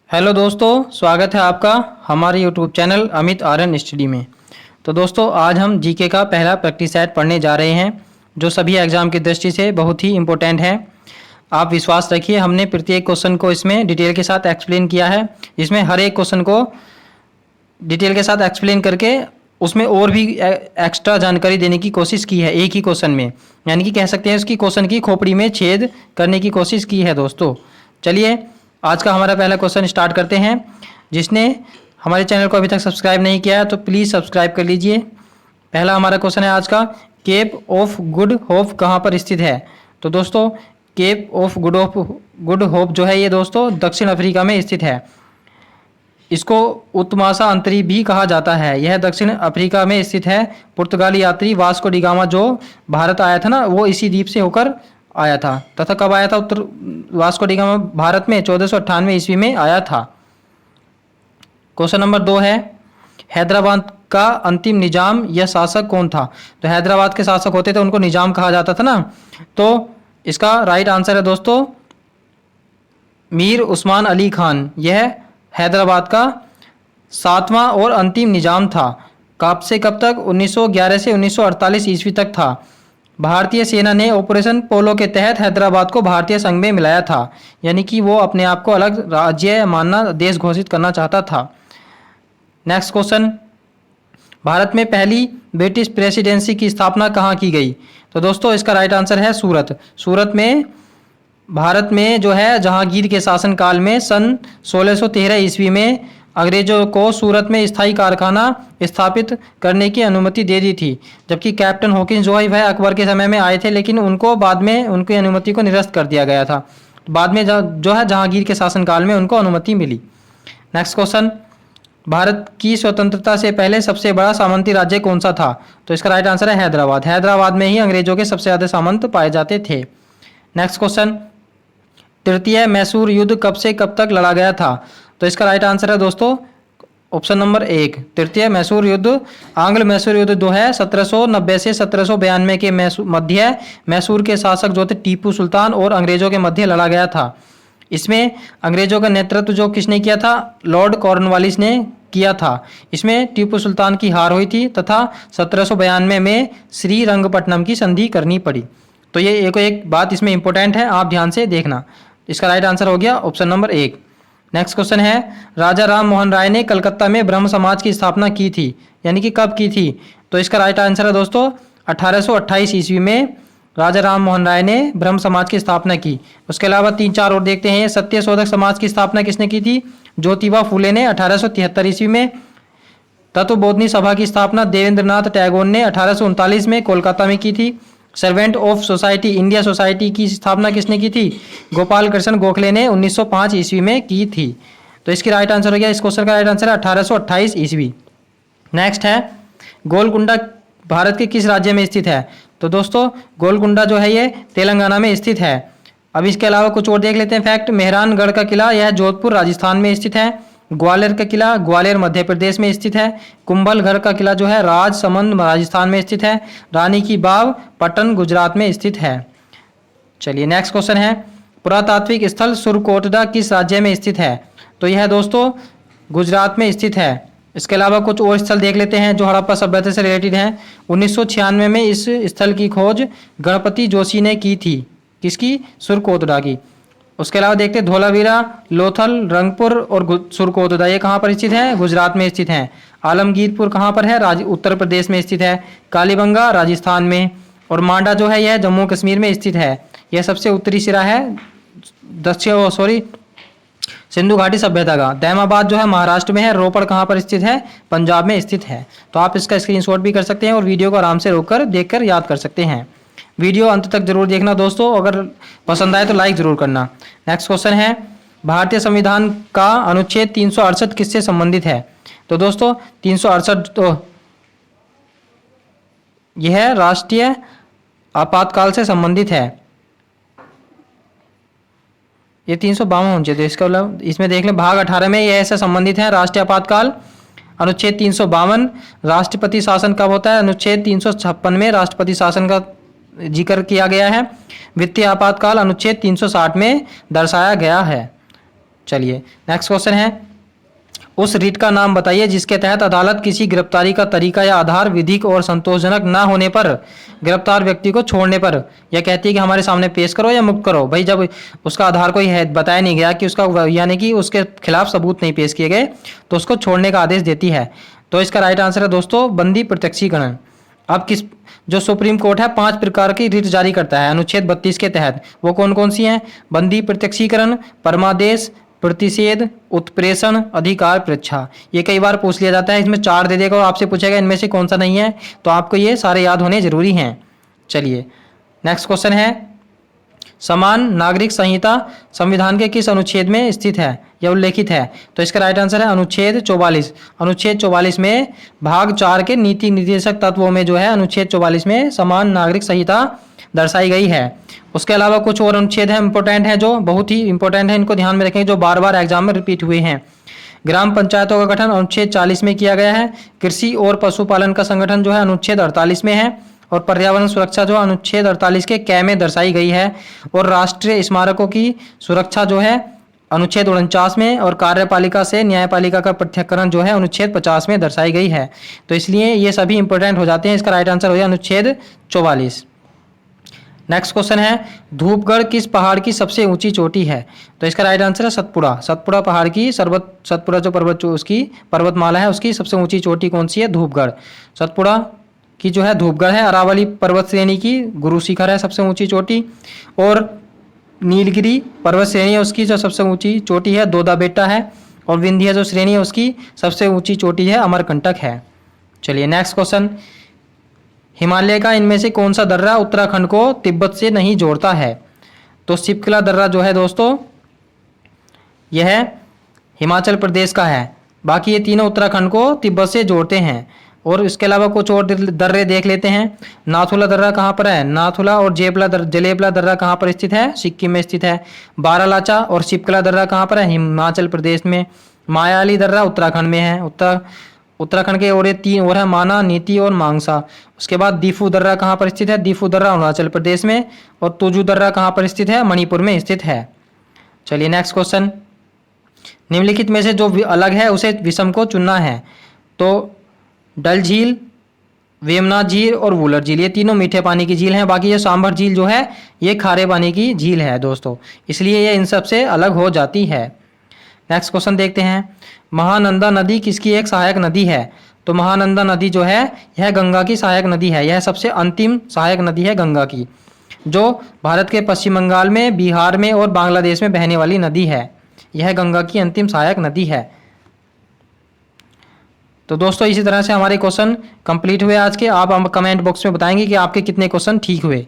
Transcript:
Hello दोस्तों, स्वागत है आपका हमारे YouTube channel Amit Aryan study में। तो दोस्तों, आज हम जीके का पहला प्रैक्टिस सेट पढ़ने जा रहे हैं जो सभी एग्ज़ाम की दृष्टि से बहुत ही इम्पोर्टेंट है। आप विश्वास रखिए, हमने प्रत्येक क्वेश्चन को इसमें डिटेल के साथ एक्सप्लेन किया है। इसमें हर एक क्वेश्चन को डिटेल के साथ एक्सप्लेन करके उसमें और भी एक्स्ट्रा जानकारी देने की कोशिश की है एक ही क्वेश्चन में, यानी कि कह सकते हैं उसकी क्वेश्चन की खोपड़ी में छेद करने की कोशिश की है। दोस्तों चलिए, आज का हमारा पहला क्वेश्चन स्टार्ट करते हैं। जिसने हमारे चैनल को अभी तक सब्सक्राइब नहीं किया है तो प्लीज़ सब्सक्राइब कर लीजिए। पहला हमारा क्वेश्चन है आज का, केप ऑफ गुड होप कहाँ पर स्थित है? तो दोस्तों, केप ऑफ गुड होप जो है ये दोस्तों दक्षिण अफ्रीका में स्थित है। इसको उत्तमासा अंतरी भी कहा जाता है। यह दक्षिण अफ्रीका में स्थित है। पुर्तगाली यात्री वास्को डी गामा जो भारत आया था ना, वो इसी द्वीप से होकर आया था। तथा कब आया था उत्तर वास्को डी गामा भारत में? 1498 ईस्वी में आया था। क्वेश्चन नंबर 2 है, हैदराबाद का अंतिम निजाम या शासक कौन था? तो हैदराबाद के शासक होते थे, उनको निजाम कहा जाता था ना। तो इसका राइट आंसर है दोस्तों मीर उस्मान अली खान। यह हैदराबाद का 7वां और अंतिम निजाम था। कब से कब तक? 1911 से 1948 ईस्वी तक था। भारतीय सेना ने ऑपरेशन पोलो के तहत हैदराबाद को भारतीय संघ में मिलाया था, यानी कि वो अपने आप को अलग राज्य मानना, देश घोषित करना चाहता था। नेक्स्ट क्वेश्चन, भारत में पहली ब्रिटिश प्रेसिडेंसी की स्थापना कहाँ की गई? तो दोस्तों इसका राइट आंसर है सूरत। सूरत में भारत में जो है जहांगीर के शासनकाल में सन 1613 ईस्वी में अंग्रेजों को सूरत में स्थायी कारखाना स्थापित करने की अनुमति दे दी थी। जबकि कैप्टन हॉकिंस जो है वह अकबर के समय में आए थे, लेकिन उनको बाद में उनकी अनुमति को निरस्त कर दिया गया था। बाद में जो है जहांगीर के शासनकाल में उनको अनुमति मिली। नेक्स्ट क्वेश्चन, भारत की स्वतंत्रता से पहले सबसे बड़ा सामंती राज्य कौन सा था? तो इसका राइट आंसर है हैदराबाद। हैदराबाद में ही अंग्रेजों के सबसे ज़्यादा सामंत पाए जाते थे। नेक्स्ट क्वेश्चन, तृतीय मैसूर युद्ध कब से कब तक लड़ा गया था? तो इसका राइट आंसर है दोस्तों ऑप्शन नंबर 1, तृतीय मैसूर युद्ध। आंग्ल मैसूर युद्ध जो है 1790 से 1792 के मध्य मैसूर के शासक जो थे टीपू सुल्तान और अंग्रेजों के मध्य लड़ा गया था। इसमें अंग्रेजों का नेतृत्व जो किसने किया था? लॉर्ड कॉर्नवालिस ने किया था। इसमें टीपू सुल्तान की हार हुई थी तथा 1792 में श्रीरंगपट्टनम की संधि करनी पड़ी। तो ये एक बात इसमें इंपॉर्टेंट है, आप ध्यान से देखना। इसका राइट आंसर हो गया ऑप्शन नंबर 1। नेक्स्ट क्वेश्चन है, राजा राम मोहन राय ने कलकत्ता में ब्रह्म समाज की स्थापना की थी, यानी कि कब की थी? तो इसका राइट आंसर है दोस्तों 1828 ईस्वी में राजा राम मोहन राय ने ब्रह्म समाज की स्थापना की। उसके अलावा 3-4 और देखते हैं। सत्यशोधक समाज की स्थापना किसने की थी? ज्योतिबा फूले ने 1873 ईस्वी में। तत्वबोधनी सभा की स्थापना देवेंद्रनाथ टैगोर ने 1839 में कोलकाता में की थी। Servant of society India society की स्थापना किसने की थी? गोपाल कृष्ण गोखले ने 1905 ईस्वी में की थी। तो इसकी राइट आंसर हो गया, इस क्वेश्चन का राइट आंसर है 1828 ईस्वी। नेक्स्ट है, गोलकुंडा भारत के किस राज्य में स्थित है? तो दोस्तों गोलकुंडा जो है ये तेलंगाना में स्थित है। अब इसके अलावा कुछ और देख लेते हैं फैक्ट। मेहरानगढ़ का किला यह जोधपुर राजस्थान में स्थित है। ग्वालियर का किला ग्वालियर मध्य प्रदेश में स्थित है। कुंभलगढ़ का किला जो है राजसमंद राजस्थान में स्थित है। रानी की बाव पटन गुजरात में स्थित है। चलिए नेक्स्ट क्वेश्चन है, पुरातात्विक स्थल सुरकोटडा किस राज्य में स्थित है? तो यह दोस्तों गुजरात में स्थित है। इसके अलावा कुछ और स्थल देख लेते हैं जो हड़प्पा सभ्यता से रिलेटेड हैं। 1996 में इस स्थल की खोज गणपति जोशी ने की थी। किसकी? सुरकोटडा की। उसके अलावा देखते हैं धोलावीरा, लोथल, रंगपुर और सुरकोटडा ये कहाँ पर स्थित है? गुजरात में स्थित हैं। आलमगीरपुर कहाँ पर है? उत्तर प्रदेश में स्थित है। कालीबंगा राजस्थान में। और मांडा जो है यह जम्मू कश्मीर में स्थित है। यह सबसे उत्तरी सिरा है सिंधु घाटी सभ्यता का। दैमाबाद जो है महाराष्ट्र में है। रोपड़ कहाँ पर स्थित है? पंजाब में स्थित है। तो आप इसका स्क्रीनशॉट भी कर सकते हैं और वीडियो को आराम से रोककर देखकर याद कर सकते हैं। वीडियो अंत तक जरूर देखना दोस्तों, अगर पसंद आए तो लाइक जरूर करना। नेक्स्ट क्वेश्चन है, भारतीय संविधान का अनुच्छेद 368 किससे संबंधित है? तो दोस्तों 368 तो यह राष्ट्रीय आपातकाल से संबंधित है। ये 352 होना चाहिए। इसका मतलब इसमें देख लें भाग 18 में यह ऐसे संबंधित है। राष्ट्रीय आपातकाल अनुच्छेद 352। राष्ट्रपति शासन कब होता है? अनुच्छेद 356 में राष्ट्रपति शासन का जिक्र किया गया है। वित्तीय आपातकाल अनुच्छेद 360 में दर्शाया गया है। चलिए नेक्स्ट क्वेश्चन है, उस रिट का नाम बताइए जिसके तहत अदालत किसी गिरफ्तारी का तरीका या आधार विधिक और संतोषजनक ना होने पर गिरफ्तार व्यक्ति को छोड़ने पर यह कहती है कि हमारे सामने पेश करो या मुक्त करो। भाई जब उसका आधार कोई है बताया नहीं गया कि उसका यानी कि उसके खिलाफ सबूत नहीं पेश किए गए तो उसको छोड़ने का आदेश देती है। तो इसका राइट आंसर है दोस्तों बंदी प्रत्यक्षीकरण। अब किस जो सुप्रीम कोर्ट है 5 प्रकार की रिट जारी करता है अनुच्छेद 32 के तहत, वो कौन कौन सी हैं? बंदी प्रत्यक्षीकरण, परमादेश, प्रतिषेध, उत्प्रेषण, अधिकार परीक्षा। ये कई बार पूछ लिया जाता है, इसमें 4 दे देगा और आपसे पूछेगा इनमें से कौन सा नहीं है, तो आपको ये सारे याद होने जरूरी हैं। चलिए नेक्स्ट क्वेश्चन है, समान नागरिक संहिता संविधान के किस अनुच्छेद में स्थित है या उल्लेखित है? तो इसका राइट आंसर है अनुच्छेद 44। अनुच्छेद 44 में भाग 4 के नीति निर्देशक तत्वों में जो है अनुच्छेद 44 में समान नागरिक संहिता दर्शाई गई है। उसके अलावा कुछ और अनुच्छेद है इंपॉर्टेंट है, जो बहुत ही इंपॉर्टेंट है, इनको ध्यान में रखेंगे, जो बार बार एग्जाम में रिपीट हुए हैं। ग्राम पंचायतों का गठन अनुच्छेद 40 में किया गया है। कृषि और पशुपालन का संगठन जो है अनुच्छेद 48 में है। और पर्यावरण सुरक्षा जो अनुच्छेद 48 के कै में दर्शाई गई है। और राष्ट्रीय स्मारकों की सुरक्षा जो है अनुच्छेद 49 में। और कार्यपालिका से न्यायपालिका का पृथक्करण जो है अनुच्छेद 50 में दर्शाई गई है। तो इसलिए ये सभी इंपॉर्टेंट हो जाते हैं। इसका राइट आंसर हो गया अनुच्छेद 44। नेक्स्ट क्वेश्चन है, धूपगढ़ किस पहाड़ की सबसे ऊंची चोटी है? तो इसका राइट आंसर है सतपुड़ा। सतपुड़ा पहाड़ की सतपुड़ा जो उसकी पर्वतमाला है उसकी सबसे ऊंची चोटी कौन सी है? धूपगढ़। सतपुड़ा की जो है धूपगढ़ है। अरावली पर्वत श्रेणी की गुरु शिखर है सबसे ऊंची चोटी। और नीलगिरी पर्वत श्रेणी है उसकी जो सबसे ऊंची चोटी है दोदा बेटा है। और विंध्य जो श्रेणी है उसकी सबसे ऊंची चोटी है अमरकंटक है। चलिए नेक्स्ट क्वेश्चन, हिमालय का इनमें से कौन सा दर्रा उत्तराखंड को तिब्बत से नहीं जोड़ता है? तो शिपकिला दर्रा जो है दोस्तों यह हिमाचल प्रदेश का है। बाकी ये तीनों उत्तराखंड को तिब्बत से जोड़ते हैं। और इसके अलावा कुछ और दर्रे देख लेते हैं। नाथुला दर्रा कहाँ पर है? नाथुला और जलेबला दर्रा कहाँ पर स्थित है? सिक्किम में स्थित है। बारालाचा और शिपकिला दर्रा कहाँ पर है? हिमाचल प्रदेश में। मायाली दर्रा उत्तराखंड में है। उत्तराखंड के और ये 3 और है, माना, नीति और मांगसा। उसके बाद दीफू दर्रा कहाँ पर स्थित है? दीफू दर्रा अरुणाचल प्रदेश में। और तुजू दर्रा कहाँ पर स्थित है? मणिपुर में स्थित है। चलिए नेक्स्ट क्वेश्चन, निम्नलिखित में से जो अलग है उसे विषम को चुनना है। तो डल झील, वेमना झील और वुलर झील ये तीनों मीठे पानी की झील हैं। बाकी ये सांभर झील जो है ये खारे पानी की झील है दोस्तों, इसलिए ये इन सब से अलग हो जाती है। नेक्स्ट क्वेश्चन देखते हैं, महानंदा नदी किसकी एक सहायक नदी है? तो महानंदा नदी जो है यह गंगा की सहायक नदी है। यह सबसे अंतिम सहायक नदी है गंगा की, जो भारत के पश्चिम बंगाल में, बिहार में और बांग्लादेश में बहने वाली नदी है। यह गंगा की अंतिम सहायक नदी है। तो दोस्तों इसी तरह से हमारे क्वेश्चन कंप्लीट हुए आज के। आप कमेंट बॉक्स में बताएंगे कि आपके कितने क्वेश्चन ठीक हुए।